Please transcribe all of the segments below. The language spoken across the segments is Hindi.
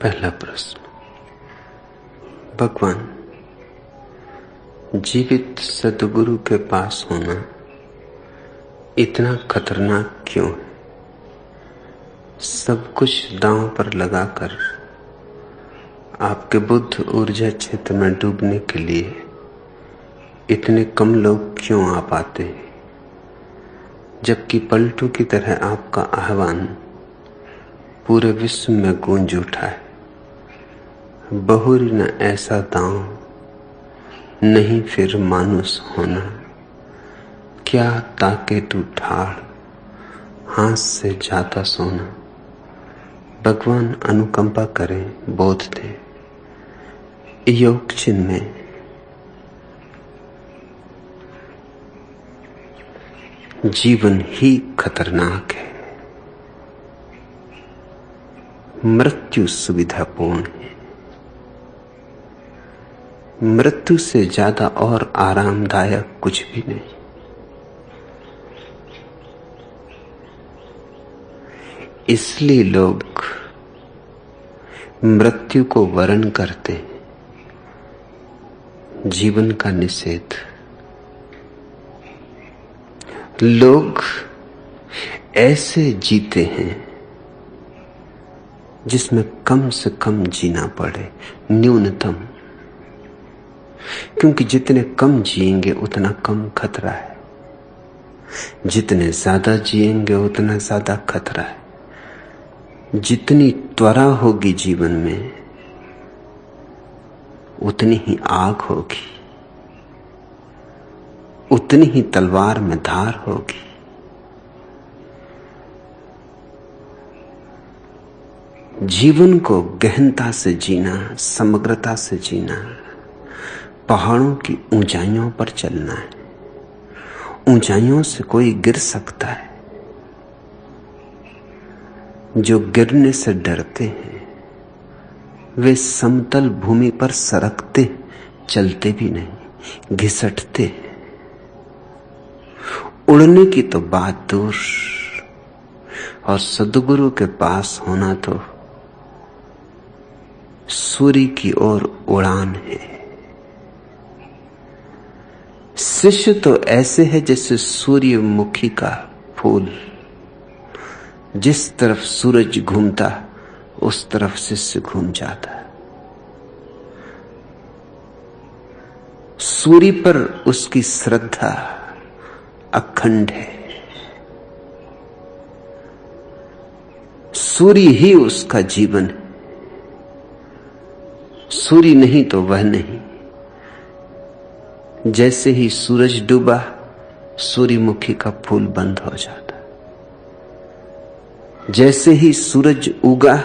पहला प्रश्न। भगवान, जीवित सद्गुरु के पास होना इतना खतरनाक क्यों है? सब कुछ दांव पर लगाकर आपके बुद्ध ऊर्जा क्षेत्र में डूबने के लिए इतने कम लोग क्यों आ पाते हैं, जबकि पलटू की तरह आपका आह्वान पूरे विश्व में गूंज उठा है। बहुरी न ऐसा दांव, नहीं फिर मानुस होना, क्या ताके तू ठाड़, हाथ से जाता सोना। भगवान अनुकंपा करें, बोध दें। योग चिन्ह में जीवन ही खतरनाक है, मृत्यु सुविधापूर्ण है। मृत्यु से ज्यादा और आरामदायक कुछ भी नहीं। इसलिए लोग मृत्यु को वर्ण करते हैं, जीवन का निषेध। लोग ऐसे जीते हैं जिसमें कम से कम जीना पड़े, न्यूनतम, क्योंकि जितने कम जिएंगे उतना कम खतरा है, जितने ज्यादा जिएंगे उतना ज्यादा खतरा है। जितनी त्वरा होगी जीवन में उतनी ही आग होगी, उतनी ही तलवार में धार होगी। जीवन को गहनता से जीना, समग्रता से जीना, पहाड़ों की ऊंचाइयों पर चलना है। ऊंचाइयों से कोई गिर सकता है, जो गिरने से डरते हैं वे समतल भूमि पर सरकते, चलते भी नहीं, घिसटते हैं। उड़ने की तो बात दूर, और सद्गुरु के पास होना तो सूर्य की ओर उड़ान है। शिष्य तो ऐसे है जैसे सूर्यमुखी का फूल, जिस तरफ सूरज घूमता उस तरफ शिष्य घूम जाता है। सूर्य पर उसकी श्रद्धा अखंड है, सूर्य ही उसका जीवन है। सूर्य नहीं तो वह नहीं। जैसे ही सूरज डूबा सूर्यमुखी का फूल बंद हो जाता, जैसे ही सूरज उगा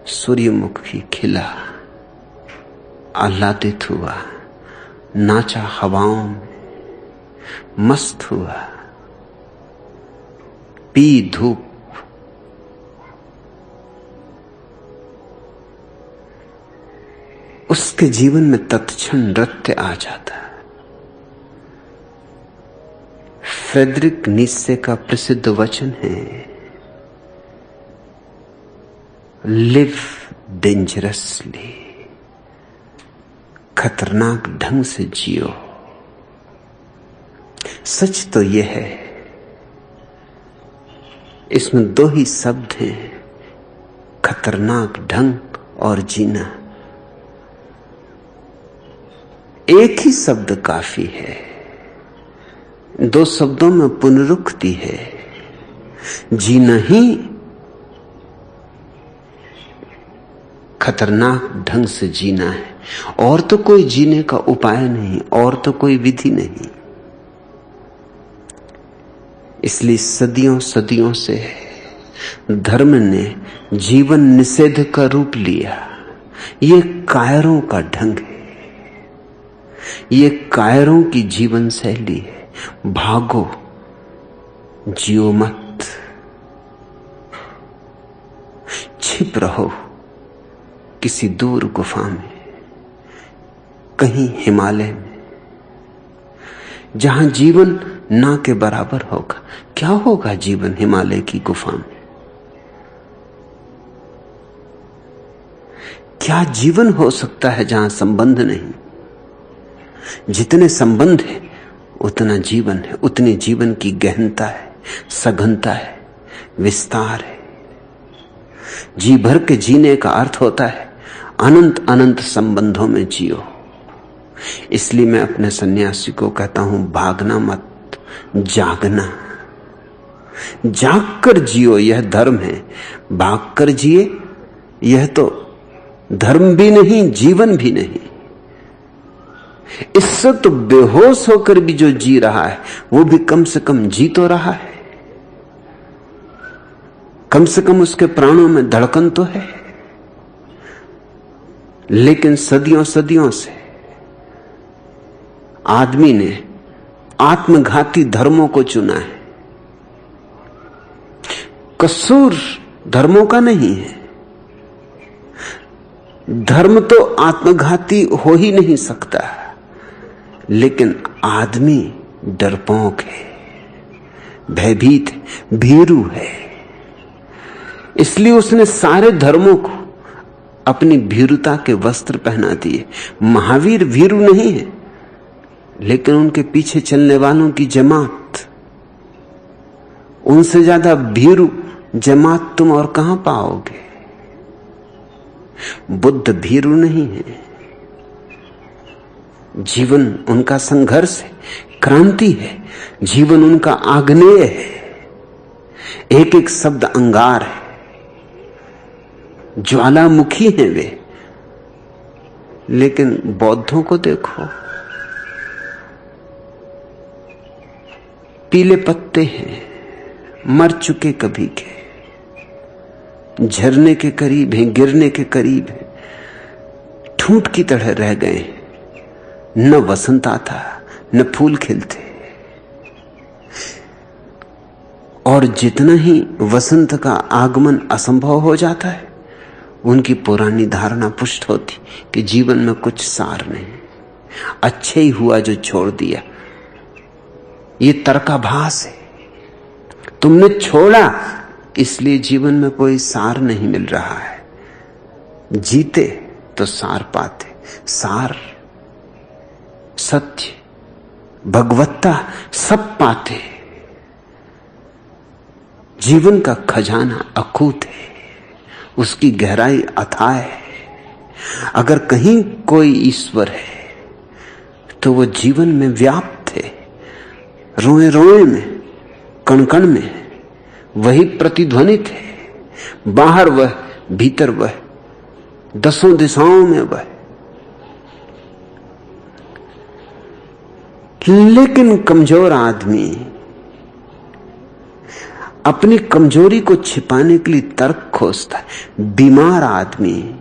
सूर्यमुखी खिला, आह्लादित हुआ, नाचा हवाओं में, मस्त हुआ, पी धूप। उसके जीवन में तत्क्षण नृत्य आ जाता है। फ्रेडरिक नीत्शे का प्रसिद्ध वचन है, लिव डेंजरसली, खतरनाक ढंग से जियो। सच तो यह है, इसमें दो ही शब्द हैं, खतरनाक ढंग और जीना। एक ही शब्द काफी है, दो शब्दों में पुनरुक्ति है। जीना ही खतरनाक ढंग से जीना है, और तो कोई जीने का उपाय नहीं, और तो कोई विधि नहीं। इसलिए सदियों सदियों से धर्म ने जीवन निषेध का रूप लिया। ये कायरों का ढंग है, ये कायरों की जीवन शैली है। भागो, जियो मत, छिप रहो किसी दूर गुफा में, कहीं हिमालय में, जहां जीवन ना के बराबर होगा। क्या होगा जीवन हिमालय की गुफा में? क्या जीवन हो सकता है जहां संबंध नहीं? जितने संबंध है उतना जीवन है, उतनी जीवन की गहनता है, सघनता है, विस्तार है। जी भर के जीने का अर्थ होता है अनंत अनंत संबंधों में जियो। इसलिए मैं अपने सन्यासी को कहता हूं, भागना मत, जागना। जागकर जियो, यह धर्म है। भागकर जिए, यह तो धर्म भी नहीं, जीवन भी नहीं। इससे तो बेहोश होकर भी जो जी रहा है वो भी कम से कम जी तो रहा है, कम से कम उसके प्राणों में धड़कन तो है। लेकिन सदियों सदियों से आदमी ने आत्मघाती धर्मों को चुना है। कसूर धर्मों का नहीं है। धर्म तो आत्मघाती हो ही नहीं सकता, लेकिन आदमी डरपोक है, भयभीत है, भीरू है। इसलिए उसने सारे धर्मों को अपनी भीरुता के वस्त्र पहना दिए। महावीर भीरू नहीं है, लेकिन उनके पीछे चलने वालों की जमात, उनसे ज्यादा भीरू जमात तुम और कहां पाओगे। बुद्ध भीरू नहीं है। जीवन उनका संघर्ष है, क्रांति है। जीवन उनका आग्नेय है, एक एक शब्द अंगार है, ज्वालामुखी हैं वे। लेकिन बौद्धों को देखो, पीले पत्ते हैं, मर चुके कभी के, झरने के करीब हैं, गिरने के करीब हैं, ठूंठ की तरह रह गए। न वसंत आता, न फूल खिलते। और जितना ही वसंत का आगमन असंभव हो जाता है, उनकी पुरानी धारणा पुष्ट होती कि जीवन में कुछ सार नहीं, अच्छे ही हुआ जो छोड़ दिया। ये तर्काभास है। तुमने छोड़ा इसलिए जीवन में कोई सार नहीं मिल रहा है। जीते तो सार पाते, सार, सत्य, भगवत्ता सब पाते। जीवन का खजाना अकूत है, उसकी गहराई अथाह है। अगर कहीं कोई ईश्वर है तो वो जीवन में व्याप्त है, रोए रोए में, कण कण में वही प्रतिध्वनित है। बाहर वह, भीतर वह, दसों दिशाओं में वह। लेकिन कमजोर आदमी अपनी कमजोरी को छिपाने के लिए तर्क खोजता है। बीमार आदमी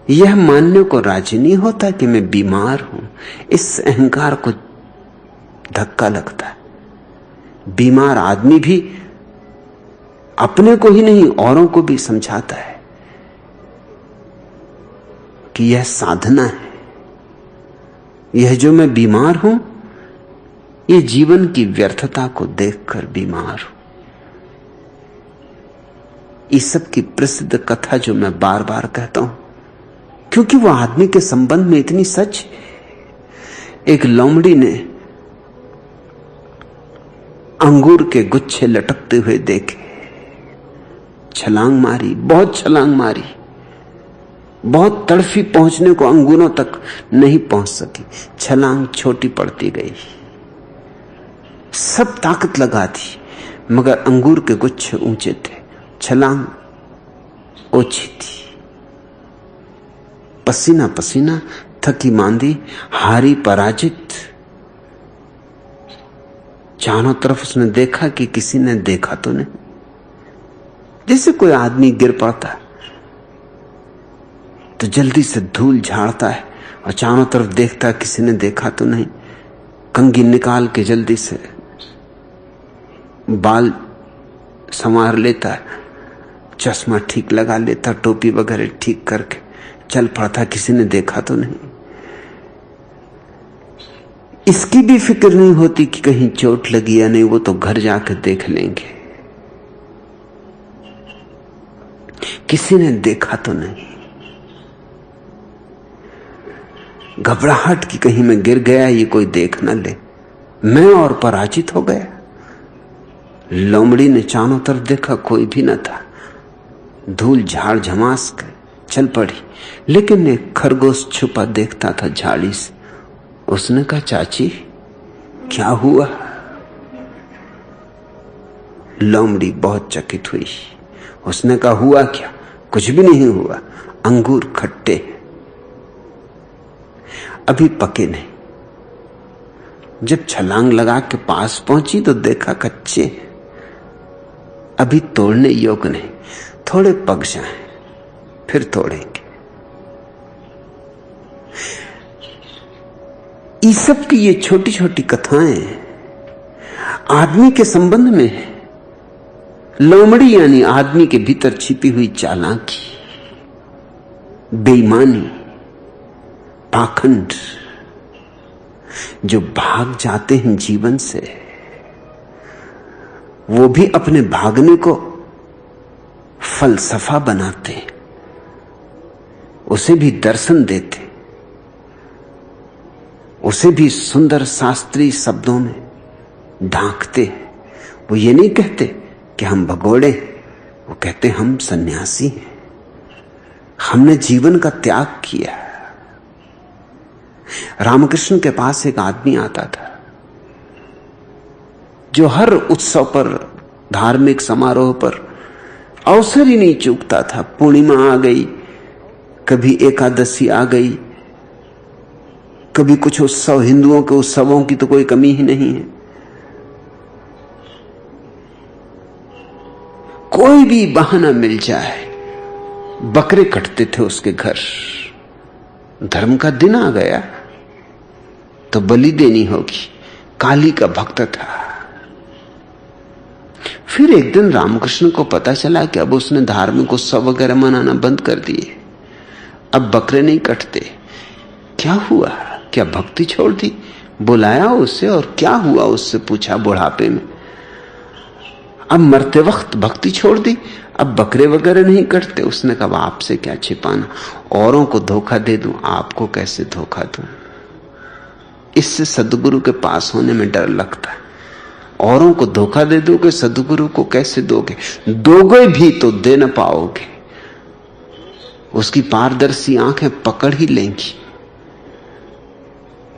यह मानने को राजी नहीं होता कि मैं बीमार हूं। इस अहंकार को धक्का लगता है। बीमार आदमी भी अपने को ही नहीं, औरों को भी समझाता है कि यह साधना है। यह जो मैं बीमार हूं, ये जीवन की व्यर्थता को देखकर बीमार हूं। इस सब की प्रसिद्ध कथा जो मैं बार बार कहता हूं, क्योंकि वो आदमी के संबंध में इतनी सच है। एक लोमड़ी ने अंगूर के गुच्छे लटकते हुए देखे, छलांग मारी, बहुत छलांग मारी, बहुत तड़फी, पहुंचने को अंगूरों तक नहीं पहुंच सकी। छलांग छोटी पड़ती गई, सब ताकत लगा दी, मगर अंगूर के गुच्छे ऊंचे थे, छलांग ओछी थी। पसीना पसीना, थकी मांदी, हारी पराजित, चारों तरफ उसने देखा कि किसी ने देखा तो नहीं। जैसे कोई आदमी गिर पड़ता तो जल्दी से धूल झाड़ता है और चारों तरफ देखता है किसी ने देखा तो नहीं। कंघी निकाल के जल्दी से बाल संवार लेता है, चश्मा ठीक लगा लेता, टोपी वगैरह ठीक करके चल पड़ता, किसी ने देखा तो नहीं। इसकी भी फिक्र नहीं होती कि कहीं चोट लगी या नहीं, वो तो घर जाकर देख लेंगे, किसी ने देखा तो नहीं। घबराहट की कहीं मैं गिर गया, ये कोई देख न ले। मैं और पराजित हो गया। लोमड़ी ने चारों तरफ देखा, कोई भी न था। धूल झाड़ झमास कर चल पड़ी, लेकिन एक खरगोश छुपा देखता था झाड़ी से। उसने कहा, चाची क्या हुआ? लोमड़ी बहुत चकित हुई। उसने कहा, हुआ क्या? कुछ भी नहीं हुआ, अंगूर खट्टे अभी पके नहीं। जब छलांग लगा के पास पहुंची तो देखा कच्चे, अभी तोड़ने योग्य नहीं, थोड़े पक जाएं फिर तोड़ेंगे। ईसप की ये छोटी छोटी कथाएं आदमी के संबंध में है। लोमड़ी यानी आदमी के भीतर छिपी हुई चालाकी, बेईमानी, पाखंड, जो भाग जाते हैं जीवन से, वो भी अपने भागने को फलसफा बनाते, उसे भी दर्शन देते, उसे भी सुंदर शास्त्रीय शब्दों में ढांकते। वो ये नहीं कहते कि हम भगोड़े, वो कहते हम सन्यासी हैं, हमने जीवन का त्याग किया। रामकृष्ण के पास एक आदमी आता था जो हर उत्सव पर, धार्मिक समारोह पर अवसर ही नहीं चूकता था। पूर्णिमा आ गई, कभी एकादशी आ गई, कभी कुछ उत्सव, हिंदुओं के उत्सवों की तो कोई कमी ही नहीं है। कोई भी बहाना मिल जाए, बकरे कटते थे उसके घर। धर्म का दिन आ गया तो बलि देनी होगी। काली का भक्त था। फिर एक दिन रामकृष्ण को पता चला कि अब उसने धार्मिक उत्सव वगैरह मनाना बंद कर दिए, अब बकरे नहीं कटते। क्या हुआ? क्या भक्ति छोड़ दी? बुलाया उसे और क्या हुआ उससे पूछा बुढ़ापे में। अब मरते वक्त भक्ति छोड़ दी, अब बकरे वगैरह नहीं कटते। उसने कहा, आपसे क्या छिपाना, औरों को धोखा दे दूं, आपको कैसे धोखा दूं? इससे सद्गुरु के पास होने में डर लगता है। औरों को धोखा दे दोगे, सद्गुरु को कैसे दोगे? दोगे भी तो दे न पाओगे, उसकी पारदर्शी आंखें पकड़ ही लेंगी।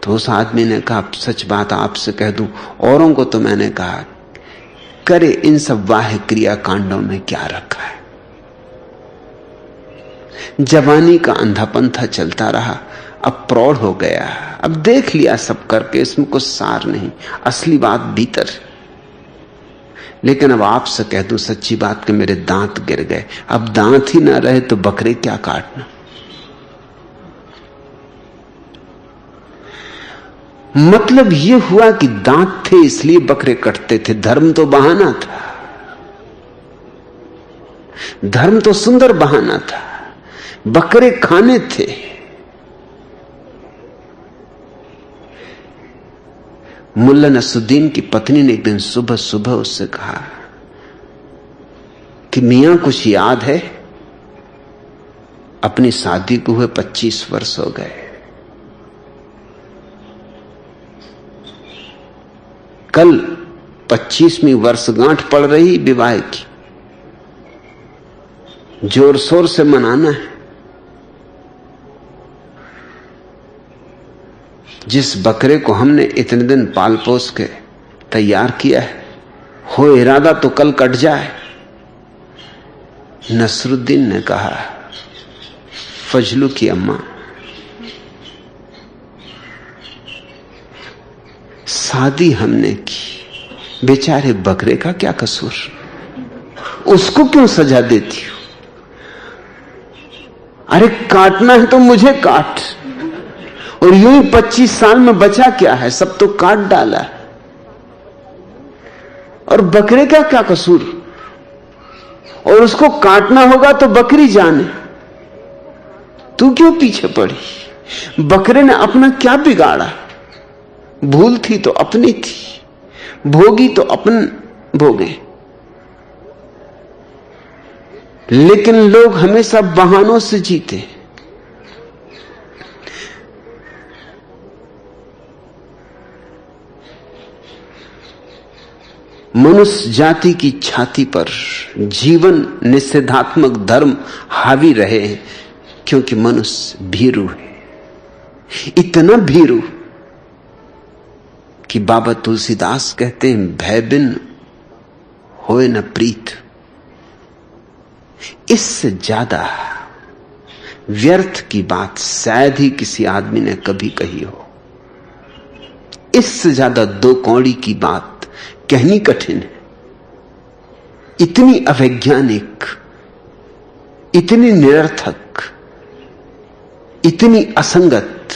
तो उस आदमी ने कहा, सच बात आपसे कह दूं, औरों को तो मैंने कहा करे, इन सब वाह्य क्रिया कांडों में क्या रखा है। जवानी का अंधापन था, चलता रहा, अब प्रौढ़ हो गया, अब देख लिया सब करके, इसमें कुछ सार नहीं, असली बात भीतर। लेकिन अब आपसे कह दूं सच्ची बात कि मेरे दांत गिर गए, अब दांत ही ना रहे तो बकरे क्या काटना। मतलब यह हुआ कि दांत थे इसलिए बकरे कटते थे, धर्म तो बहाना था, धर्म तो सुंदर बहाना था, बकरे खाने थे। मुल्ला नसरुद्दीन की पत्नी ने एक दिन सुबह सुबह उससे कहा कि मियां कुछ याद है? अपनी शादी को हुए 25 वर्ष हो गए, कल 25वीं वर्षगांठ पड़ रही विवाह की, जोर शोर से मनाना है। जिस बकरे को हमने इतने दिन पाल पोस के तैयार किया है, हो इरादा तो कल कट जाए। नसरुद्दीन ने कहा, फजलू की अम्मा, शादी हमने की, बेचारे बकरे का क्या कसूर, उसको क्यों सजा देती हो? अरे काटना है तो मुझे काट, और यूं ही 25 साल में बचा क्या है, सब तो काट डाला है, और बकरे का क्या कसूर? और उसको काटना होगा तो बकरी जाने, तू क्यों पीछे पड़ी? बकरे ने अपना क्या बिगाड़ा? भूल थी तो अपनी थी, भोगी तो अपन भोगे। लेकिन लोग हमेशा बहानों से जीते। मनुष्य जाति की छाती पर जीवन निषेधात्मक धर्म हावी रहे, क्योंकि मनुष्य भीरू है, इतना भीरू कि बाबा तुलसीदास कहते हैं, भय बिन होए न प्रीत। इससे ज्यादा व्यर्थ की बात शायद ही किसी आदमी ने कभी कही हो। इससे ज्यादा दो कौड़ी की बात कहनी कठिन है। इतनी अवैज्ञानिक, इतनी निरर्थक, इतनी असंगत,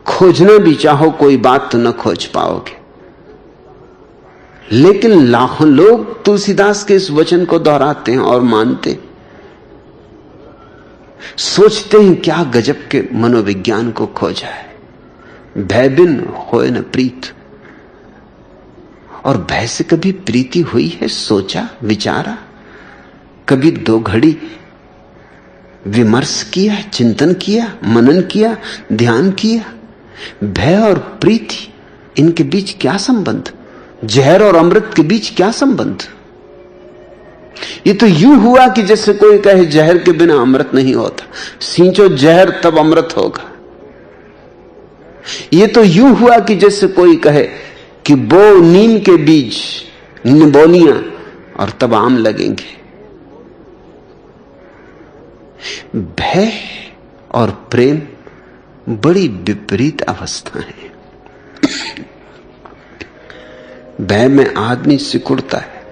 खोजना भी चाहो कोई बात तो न खोज पाओगे। लेकिन लाखों लोग तुलसीदास के इस वचन को दोहराते हैं और मानते, सोचते हैं क्या गजब के मनोविज्ञान को खोजा है। भय बिन होए न प्रीत। और भय से कभी प्रीति हुई है? सोचा, विचारा, कभी दो घड़ी विमर्श किया, चिंतन किया, मनन किया, ध्यान किया? भय और प्रीति, इनके बीच क्या संबंध? जहर और अमृत के बीच क्या संबंध? ये तो यूं हुआ कि जैसे कोई कहे जहर के बिना अमृत नहीं होता, सींचो जहर तब अमृत होगा। ये तो यूं हुआ कि जैसे कोई कहे कि बो नीम के बीज, निबोलियां, और तब आम लगेंगे। भय और प्रेम बड़ी विपरीत अवस्था है। भय में आदमी सिकुड़ता है,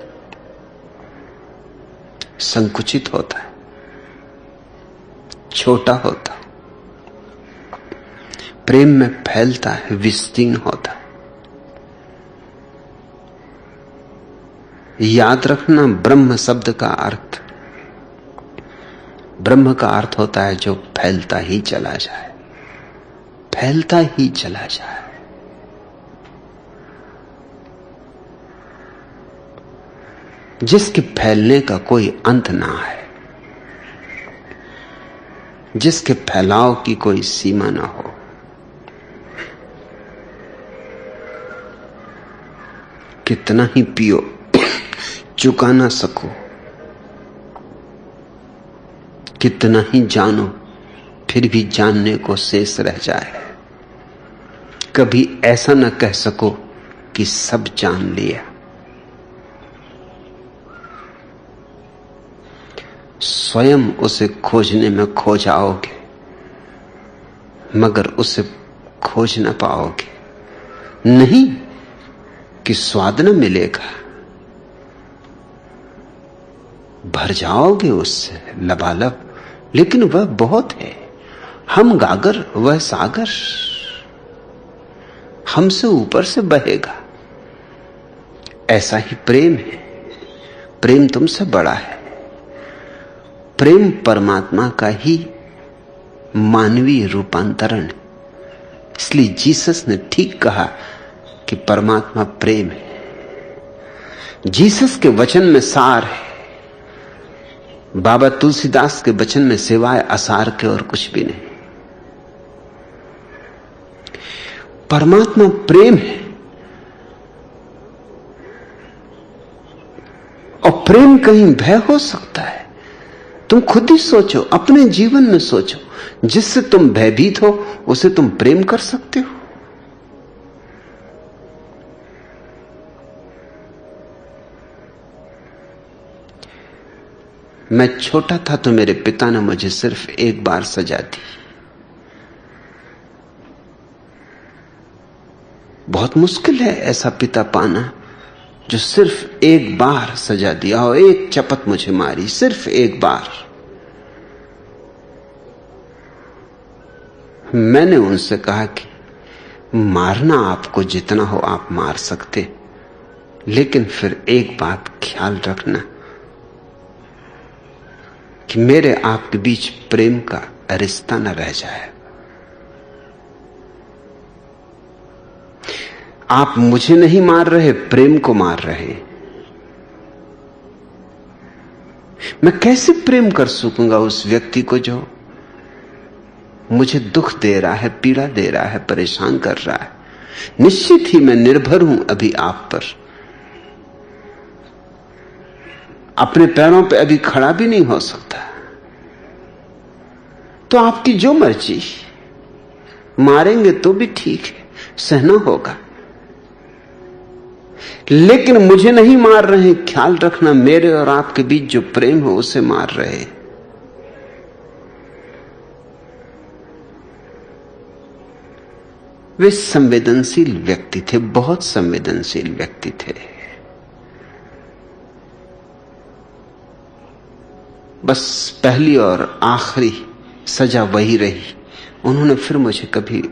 संकुचित होता है, छोटा होता है। प्रेम में फैलता है, विस्तीर्ण होता है। याद रखना, ब्रह्म शब्द का अर्थ, ब्रह्म का अर्थ होता है जो फैलता ही चला जाए, फैलता ही चला जाए। जिसके फैलने का कोई अंत ना है, जिसके फैलाव की कोई सीमा ना हो। कितना ही पियो, चुका ना सको। कितना ही जानो, फिर भी जानने को शेष रह जाए। कभी ऐसा न कह सको कि सब जान लिया। स्वयं उसे खोजने में खो जाओगे, मगर उसे खोज न पाओगे। नहीं कि स्वाद न मिलेगा, भर जाओगे उससे लबालब, लेकिन वह बहुत है। हम गागर, वह सागर, हमसे ऊपर से बहेगा। ऐसा ही प्रेम है। प्रेम तुमसे बड़ा है। प्रेम परमात्मा का ही मानवीय रूपांतरण है। इसलिए जीसस ने ठीक कहा कि परमात्मा प्रेम है। जीसस के वचन में सार है। बाबा तुलसीदास के वचन में सिवाय असार के और कुछ भी नहीं। परमात्मा प्रेम है। और प्रेम कहीं भय हो सकता है? तुम खुद ही सोचो, अपने जीवन में सोचो। जिससे तुम भयभीत हो उसे तुम प्रेम कर सकते हो? मैं छोटा था तो मेरे पिता ने मुझे सिर्फ एक बार सजा दी। बहुत मुश्किल है ऐसा पिता पाना जो सिर्फ एक बार सजा दिया हो, एक चपत मुझे मारी, सिर्फ एक बार। मैंने उनसे कहा कि मारना आपको जितना हो आप मार सकते, लेकिन फिर एक बात ख्याल रखना कि मेरे आपके बीच प्रेम का रिश्ता न रह जाए। आप मुझे नहीं मार रहे, प्रेम को मार रहे। मैं कैसे प्रेम कर सकूंगा उस व्यक्ति को जो मुझे दुख दे रहा है, पीड़ा दे रहा है, परेशान कर रहा है? निश्चित ही मैं निर्भर हूं अभी आप पर, अपने पैरों पे अभी खड़ा भी नहीं हो सकता। तो आपकी जो मर्जी, मारेंगे तो भी ठीक है, सहना होगा, लेकिन मुझे नहीं मार रहे। ख्याल रखना, मेरे और आपके बीच जो प्रेम है उसे मार रहे। वे संवेदनशील व्यक्ति थे, बहुत संवेदनशील व्यक्ति थे। बस पहली और आखिरी सजा वही रही। उन्होंने फिर मुझे कभी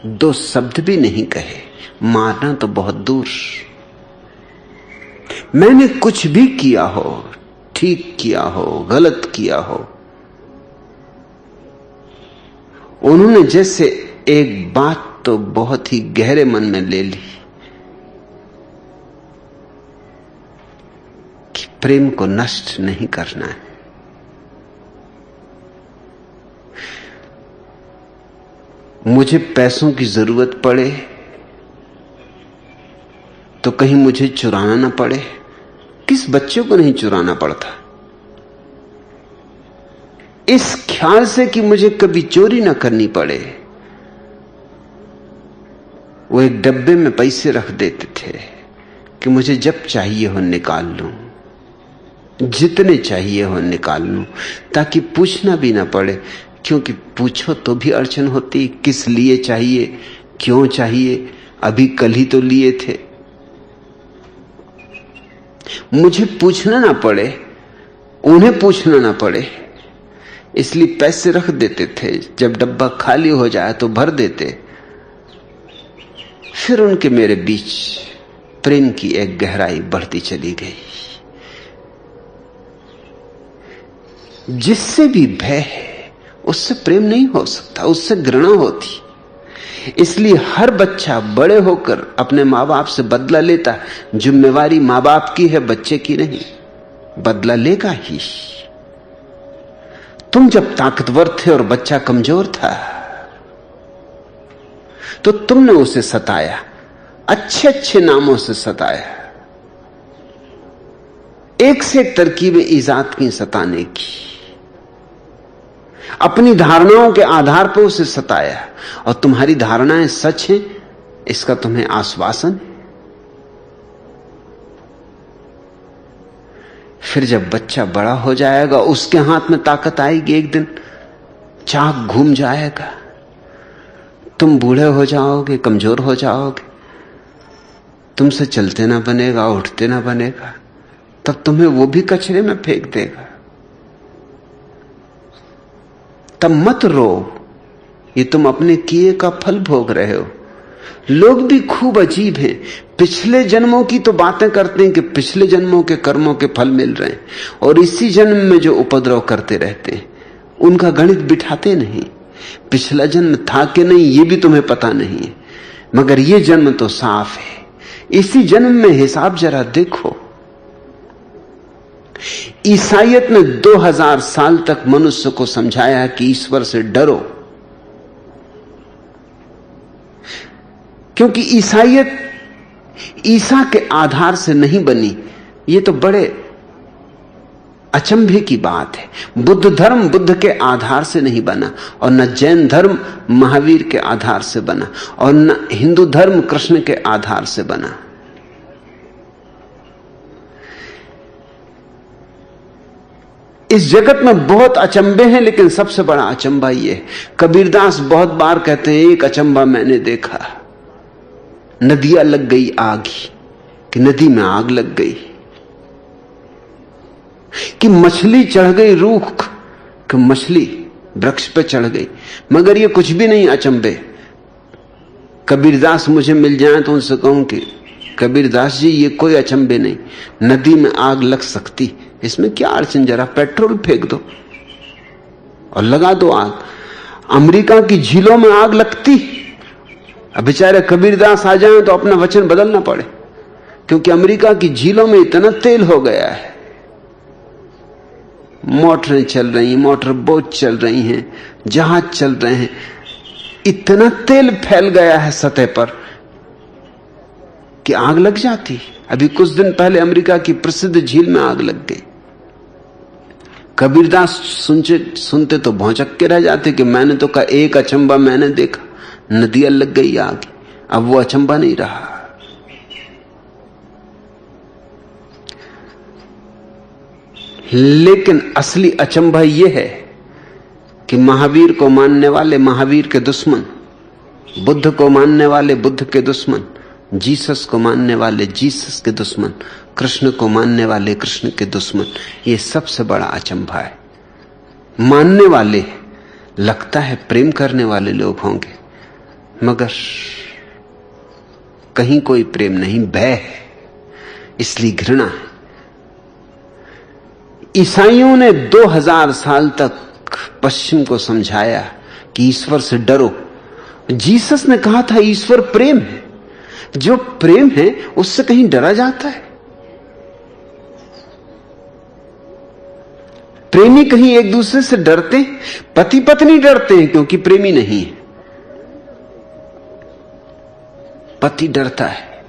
दो शब्द भी नहीं कहे, मारना तो बहुत दूर। मैंने कुछ भी किया हो, ठीक किया हो, गलत किया हो, उन्होंने जैसे एक बात तो बहुत ही गहरे मन में ले ली कि प्रेम को नष्ट नहीं करना है। मुझे पैसों की जरूरत पड़े तो कहीं मुझे चुराना ना पड़े। किस बच्चे को नहीं चुराना पड़ता? इस ख्याल से कि मुझे कभी चोरी ना करनी पड़े, वो एक डब्बे में पैसे रख देते थे कि मुझे जब चाहिए हो निकाल लूं, जितने चाहिए हो निकाल लूं, ताकि पूछना भी ना पड़े। क्योंकि पूछो तो भी अड़चन होती, किस लिए चाहिए, क्यों चाहिए, अभी कल ही तो लिए थे। मुझे पूछना ना पड़े, उन्हें पूछना ना पड़े, इसलिए पैसे रख देते थे। जब डब्बा खाली हो जाए तो भर देते। फिर उनके मेरे बीच प्रेम की एक गहराई बढ़ती चली गई। जिससे भी भय है उससे प्रेम नहीं हो सकता, उससे घृणा होती। इसलिए हर बच्चा बड़े होकर अपने माँ बाप से बदला लेता। जिम्मेवारी माँ बाप की है, बच्चे की नहीं। बदला लेगा ही। तुम जब ताकतवर थे और बच्चा कमजोर था तो तुमने उसे सताया, अच्छे अच्छे नामों से सताया, एक से एक तरकीबें ईजाद की सताने की, अपनी धारणाओं के आधार पर उसे सताया। और तुम्हारी धारणाएं सच हैं इसका तुम्हें आश्वासन। फिर जब बच्चा बड़ा हो जाएगा, उसके हाथ में ताकत आएगी, एक दिन चाक घूम जाएगा, तुम बूढ़े हो जाओगे, कमजोर हो जाओगे, तुमसे चलते ना बनेगा, उठते ना बनेगा, तब तुम्हें वो भी कचरे में फेंक देगा। तब मत रो, ये तुम अपने किए का फल भोग रहे हो। लोग भी खूब अजीब हैं, पिछले जन्मों की तो बातें करते हैं कि पिछले जन्मों के कर्मों के फल मिल रहे हैं, और इसी जन्म में जो उपद्रव करते रहते हैं उनका गणित बिठाते नहीं। पिछला जन्म था कि नहीं ये भी तुम्हें पता नहीं है, मगर ये जन्म तो साफ है। इसी जन्म में हिसाब जरा देखो। ईसाइयत ने 2000 साल तक मनुष्य को समझाया कि ईश्वर से डरो, क्योंकि ईसाइयत ईसा के आधार से नहीं बनी। ये तो बड़े अचंभे की बात है। बुद्ध धर्म बुद्ध के आधार से नहीं बना, और न जैन धर्म महावीर के आधार से बना, और न हिंदू धर्म कृष्ण के आधार से बना। इस जगत में बहुत अचंभे हैं, लेकिन सबसे बड़ा अचंभा ये है। कबीरदास बहुत बार कहते हैं, एक अचंभा मैंने देखा, नदियां लग गई आग ही, कि नदी में आग लग गई, कि मछली चढ़ गई रूख, कि मछली वृक्ष पे चढ़ गई। मगर ये कुछ भी नहीं अचंभे। कबीरदास मुझे मिल जाए तो उनसे कहूं कि कबीरदास जी ये कोई अचंभे नहीं, नदी में आग लग सकती, इसमें क्या अड़चन, जरा पेट्रोल फेंक दो और लगा दो आग। अमेरिका की झीलों में आग लगती, अब बेचारे कबीरदास आ जाएं तो अपना वचन बदलना पड़े, क्योंकि अमेरिका की झीलों में इतना तेल हो गया है, मोटरें चल रही हैं, मोटर बोट चल रही हैं, जहाज चल रहे हैं, इतना तेल फैल गया है सतह पर कि आग लग जाती। अभी कुछ दिन पहले अमेरिका की प्रसिद्ध झील में आग लग गई। कबीरदास सुनते तो भौंचक के रह जाते कि मैंने तो कहा एक अचंबा मैंने देखा, नदियां लग गई आग। अब वो अचंबा नहीं रहा। लेकिन असली अचंभा यह है कि महावीर को मानने वाले महावीर के दुश्मन, बुद्ध को मानने वाले बुद्ध के दुश्मन, जीसस को मानने वाले जीसस के दुश्मन, कृष्ण को मानने वाले कृष्ण के दुश्मन, ये सबसे बड़ा अचंभा है। मानने वाले लगता है प्रेम करने वाले लोग होंगे, मगर कहीं कोई प्रेम नहीं, भय है, इसलिए घृणा है। ईसाइयों ने 2000 साल तक पश्चिम को समझाया कि ईश्वर से डरो। जीसस ने कहा था ईश्वर प्रेम है। जो प्रेम है उससे कहीं डरा जाता है? प्रेमी कहीं एक दूसरे से डरते हैं? पति पत्नी डरते हैं क्योंकि प्रेमी नहीं है। पति डरता है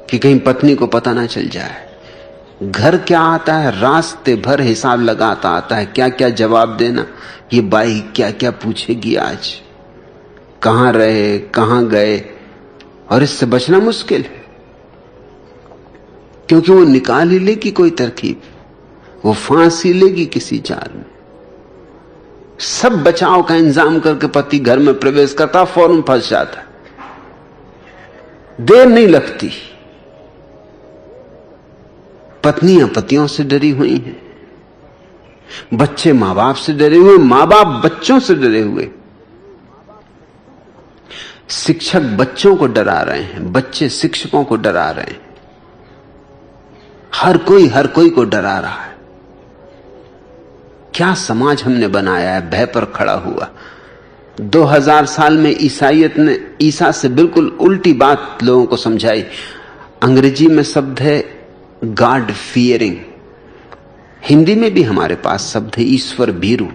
कि कहीं पत्नी को पता ना चल जाए। घर क्या आता है, रास्ते भर हिसाब लगाता आता है, क्या क्या जवाब देना, ये बाई क्या क्या पूछेगी, आज कहां रहे, कहां गए। और इससे बचना मुश्किल है क्योंकि वो निकाल ही लेगी कोई तरकीब, वो फांस ही लेगी किसी जाल में। सब बचाव का इंतजाम करके पति घर में प्रवेश करता, फौरन फंस जाता है, देर नहीं लगती। पत्नियां पतियों से डरी हुई हैं, बच्चे मां बाप से डरे हुए, मां बाप बच्चों से डरे हुए, शिक्षक बच्चों को डरा रहे हैं, बच्चे शिक्षकों को डरा रहे हैं, हर कोई को डरा रहा है। क्या समाज हमने बनाया है, भय पर खड़ा हुआ। 2000 साल में ईसाइयत ने ईसा से बिल्कुल उल्टी बात लोगों को समझाई। अंग्रेजी में शब्द है गॉड फियरिंग, हिंदी में भी हमारे पास शब्द है ईश्वर भीरू।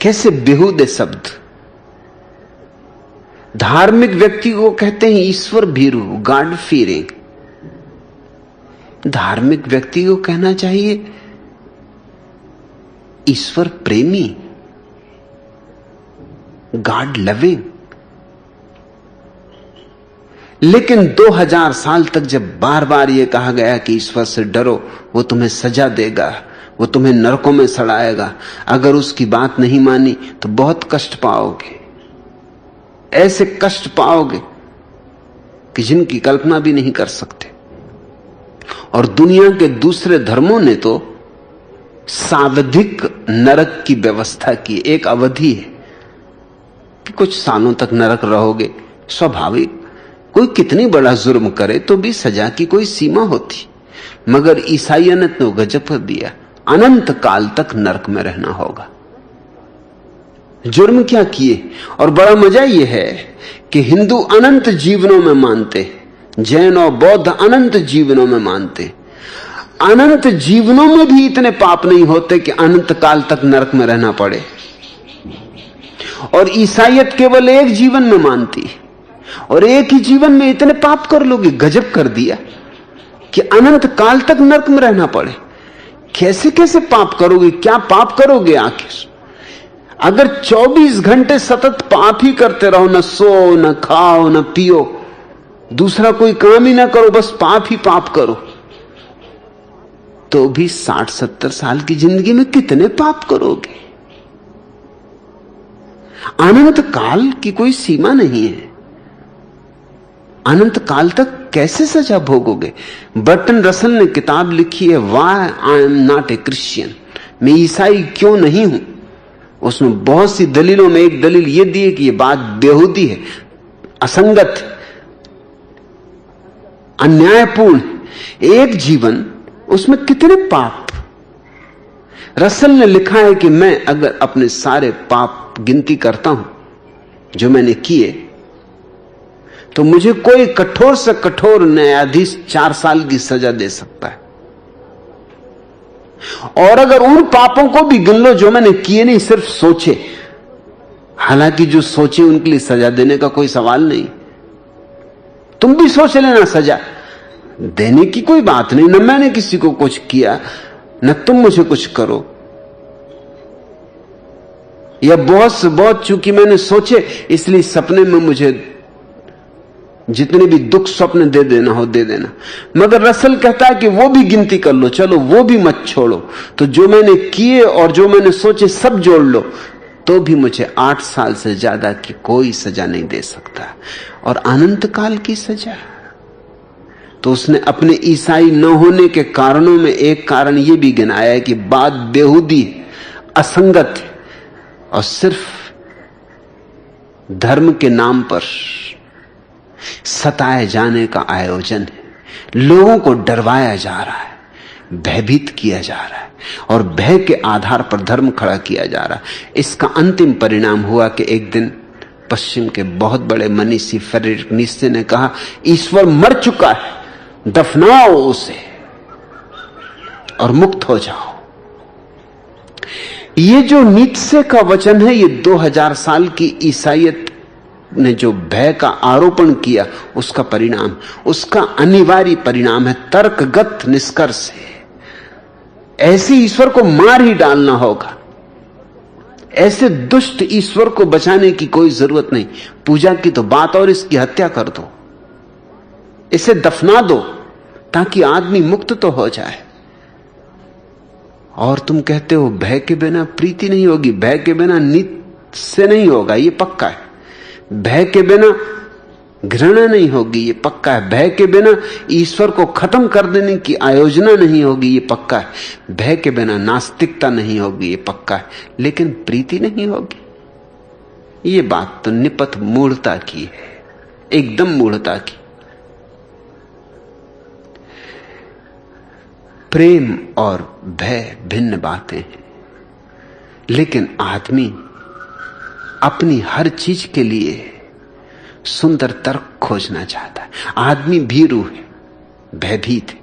कैसे बेहूदे शब्द। धार्मिक व्यक्ति को कहते हैं ईश्वर भीरू, गॉड फियरिंग। धार्मिक व्यक्ति को कहना चाहिए ईश्वर प्रेमी, गॉड लविंग। लेकिन 2000 साल तक जब बार बार यह कहा गया कि ईश्वर से डरो, वो तुम्हें सजा देगा, वो तुम्हें नरकों में सड़ाएगा, अगर उसकी बात नहीं मानी तो बहुत कष्ट पाओगे, ऐसे कष्ट पाओगे कि जिनकी कल्पना भी नहीं कर सकते। और दुनिया के दूसरे धर्मों ने तो सावधिक नरक की व्यवस्था की। एक अवधि है कि कुछ सालों तक नरक रहोगे, स्वाभाविक। कोई कितनी बड़ा जुर्म करे तो भी सजा की कोई सीमा होती, मगर ईसाइयों ने तो गजब कर दिया, अनंत काल तक नरक में रहना होगा। जुर्म क्या किए? और बड़ा मजा यह है कि हिंदू अनंत जीवनों में मानते, जैन और बौद्ध अनंत जीवनों में मानते। अनंत जीवनों में भी इतने पाप नहीं होते कि अनंत काल तक नरक में रहना पड़े। और ईसाइयत केवल एक जीवन में मानती, और एक ही जीवन में इतने पाप कर लोगे, गजब कर दिया कि अनंत काल तक नरक में रहना पड़े। कैसे कैसे पाप करोगे, क्या पाप करोगे आखिर? अगर 24 घंटे सतत पाप ही करते रहो, न सो, न खाओ, न पियो, दूसरा कोई काम ही ना करो, बस पाप ही पाप करो, तो भी 60-70 साल की जिंदगी में कितने पाप करोगे? अनंत काल की कोई सीमा नहीं है। अनंत काल तक कैसे सजा भोगोगे? बर्टन रसल ने किताब लिखी है why I am not a Christian, मैं ईसाई क्यों नहीं हूं। उसमें बहुत सी दलीलों में एक दलील यह दी है कि यह बात बेहूदी है, असंगत, अन्यायपूर्ण। एक जीवन, उसमें कितने पाप। रसल ने लिखा है कि मैं अगर अपने सारे पाप गिनती करता हूं जो मैंने किए, तो मुझे कोई कठोर से कठोर न्यायाधीश 4 साल की सजा दे सकता है। और अगर उन पापों को भी गिन लो जो मैंने किए नहीं, सिर्फ सोचे, हालांकि जो सोचे उनके लिए सजा देने का कोई सवाल नहीं। तुम भी सोच लेना, सजा देने की कोई बात नहीं। न मैंने किसी को कुछ किया, न तुम मुझे कुछ करो, या बहुत से बहुत चूंकि मैंने सोचे इसलिए सपने में मुझे जितने भी दुख स्वप्न दे देना हो दे देना। मगर रसल कहता है कि वो भी गिनती कर लो, चलो वो भी मत छोड़ो। तो जो मैंने किए और जो मैंने सोचे सब जोड़ लो, तो भी मुझे 8 साल से ज्यादा की कोई सजा नहीं दे सकता। और अनंत काल की सजा। तो उसने अपने ईसाई न होने के कारणों में एक कारण यह भी गिनाया है कि बात बेहूदी, असंगत है और सिर्फ धर्म के नाम पर सताए जाने का आयोजन है। लोगों को डरवाया जा रहा है, भयभीत किया जा रहा है और भय के आधार पर धर्म खड़ा किया जा रहा है। इसका अंतिम परिणाम हुआ कि एक दिन पश्चिम के बहुत बड़े मनीषी फ्रेडरिक नीत्शे ने कहा, ईश्वर मर चुका है, दफनाओ उसे और मुक्त हो जाओ। ये जो नीत्शे का वचन है, ये 2000 साल की ईसाईयत ने जो भय का आरोपण किया उसका परिणाम, उसका अनिवार्य परिणाम है, तर्कगत निष्कर्ष है। ऐसे ईश्वर को मार ही डालना होगा। ऐसे दुष्ट ईश्वर को बचाने की कोई जरूरत नहीं। पूजा की तो बात और इसकी हत्या कर दो, इसे दफना दो ताकि आदमी मुक्त तो हो जाए। और तुम कहते हो भय के बिना प्रीति नहीं होगी, भय के बिना नीति से नहीं होगा, ये पक्का है। भय के बिना घृणा नहीं होगी, ये पक्का है। भय के बिना ईश्वर को खत्म कर देने की आयोजना नहीं होगी, ये पक्का है। भय के बिना नास्तिकता नहीं होगी, ये पक्का है। लेकिन प्रीति नहीं होगी, ये बात तो निपथ मूढ़ता की है, एकदम मूढ़ता की। प्रेम और भय भिन्न बातें हैं, लेकिन आदमी अपनी हर चीज के लिए सुंदर तर्क खोजना चाहता है। आदमी भीरू है, भयभीत है।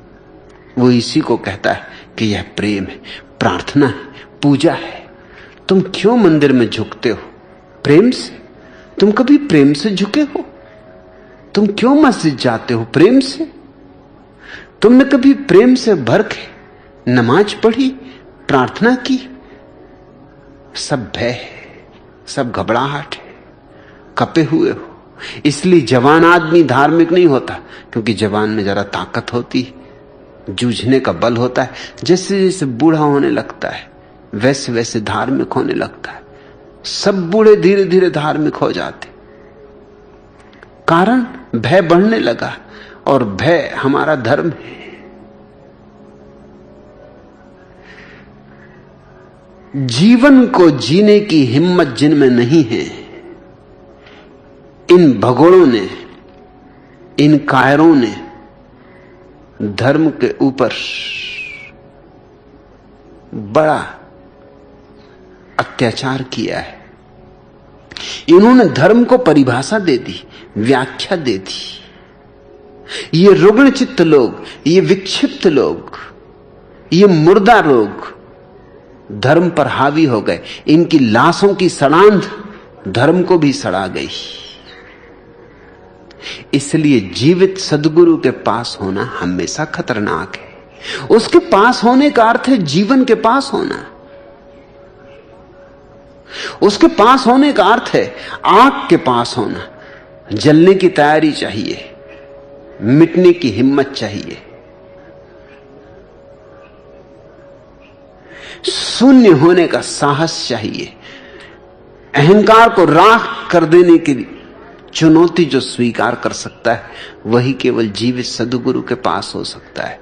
वो इसी को कहता है कि यह प्रेम है, प्रार्थना है, पूजा है। तुम क्यों मंदिर में झुकते हो? प्रेम से। तुम कभी प्रेम से झुके हो? तुम क्यों मस्जिद जाते हो? प्रेम से। तुमने कभी प्रेम से भर के नमाज पढ़ी, प्रार्थना की? सब भय है, सब घबराहट है, कपे हुए हो। इसलिए जवान आदमी धार्मिक नहीं होता, क्योंकि जवान में जरा ताकत होती है, जूझने का बल होता है। जैसे जैसे बूढ़ा होने लगता है वैसे वैसे धार्मिक होने लगता है। सब बूढ़े धीरे धीरे धार्मिक हो जाते, कारण भय बढ़ने लगा, और भय हमारा धर्म है। जीवन को जीने की हिम्मत जिनमें नहीं है, इन भगोड़ों ने, इन कायरों ने धर्म के ऊपर बड़ा अत्याचार किया है। इन्होंने धर्म को परिभाषा दे दी, व्याख्या दे दी। ये रुग्ण चित्त लोग, ये विक्षिप्त लोग, ये मुर्दा लोग धर्म पर हावी हो गए। इनकी लाशों की सड़ांध धर्म को भी सड़ा गई। इसलिए जीवित सद्गुरु के पास होना हमेशा खतरनाक है। उसके पास होने का अर्थ है जीवन के पास होना। उसके पास होने का अर्थ है आग के पास होना। जलने की तैयारी चाहिए, मिटने की हिम्मत चाहिए, शून्य होने का साहस चाहिए, अहंकार को राख कर देने की चुनौती जो स्वीकार कर सकता है वही केवल जीवित सद्गुरु के पास हो सकता है।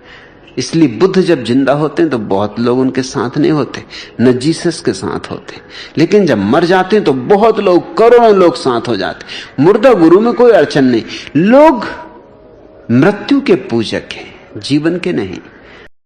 इसलिए बुद्ध जब जिंदा होते हैं तो बहुत लोग उनके साथ नहीं होते, न जीसस के साथ होते, लेकिन जब मर जाते हैं तो बहुत लोग, करोड़ों लोग साथ हो जाते। मुर्दा गुरु में कोई अड़चन नहीं। लोग मृत्यु के पूजक हैं, जीवन के नहीं।